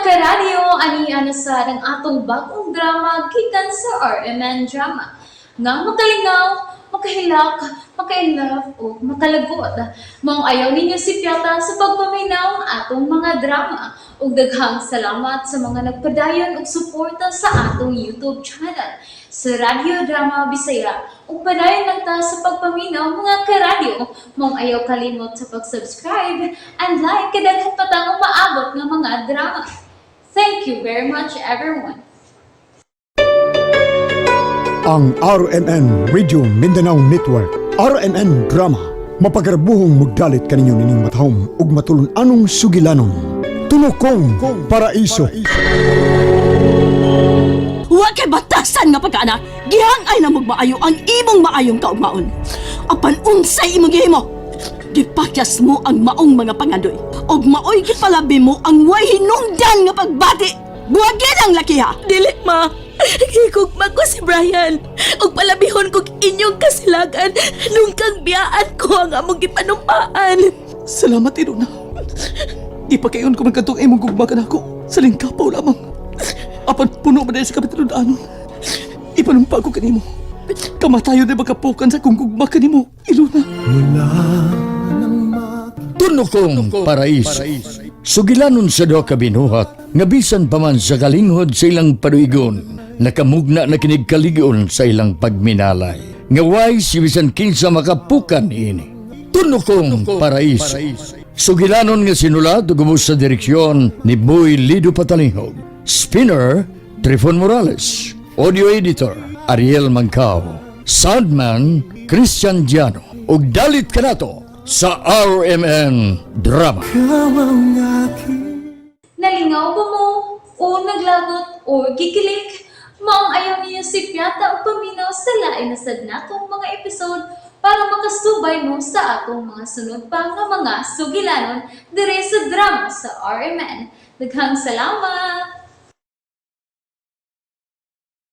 karadyo, ani sa ng atong bagong drama gikan sa RMN Drama. Nga makalingaw, makahilak, makainlove, o makalagot. Maong ayaw ninyo si Piata sa pagpaminaw ang atong mga drama. Ug daghang salamat sa mga nagpadayon ug suporta sa atong YouTube channel sa Radio Drama Bisaya. Ug padayon lang ta sa pagpaminaw mga karadyo. Maong ayaw kalimot sa pag-subscribe and like kadaghan pa tang maabot ng mga drama. Thank you very much everyone. Ang RMN Radio Mindanao Network, RMN Drama, mapagarabuhong mugdalit kaninyo nining matahom ug matulun-anong sugilanon. Tunokong Paraiso. Huwag kay batasan nga pagkaanak, gihangay na magmaayo ang imong maayong kaugmaon. Apan unsay imong gihimo? Gipakyas mo ang maong mga pangandoy, og maoy gipalabi mo ang way hinungdan nga pagbati. Buwagin ang lakiha! Dili, ma. Gigugma ko si Brian. Ug palabihon kog inyong kasilagan nung kang biyaan ko ang among gipanumpaan. Salamat, Iruna. Ipakayon ko man katong imong gugmakan ako sa lingkapaw lamang. Apan puno ba dahil sa kapitaludaanon? Ipanumpa ko kanimo. Kamatayo na makapukan sa kung gugma kanimo, Iruna. Tunokong Paraiso. Sugilanon sa duha ka binuhat, nga bisan pa man sa kalinghod sa ilang panuigon, nakamugna na kinigkaligon sa ilang pagminalay. Nga way si bisan kinsa makapukan ini. Tunokong Paraiso. Sugilanon nga sinulat ug gubos sa direksyon ni Boy Lido Patalingog. Spinner, Trifon Morales. Audio Editor, Ariel Mancao. Soundman, Christian Diano. Ug dalit kanato sa RMN Drama. Nalingaw ba mo? O naglagot? O gikilik? Maong ayaw niyo si Piata o paminaw sa lain na sad natong mga episode para makasubay mo sa atong mga sunod pa nga mga sugilanon dire sa drama sa RMN. Daghang salamat!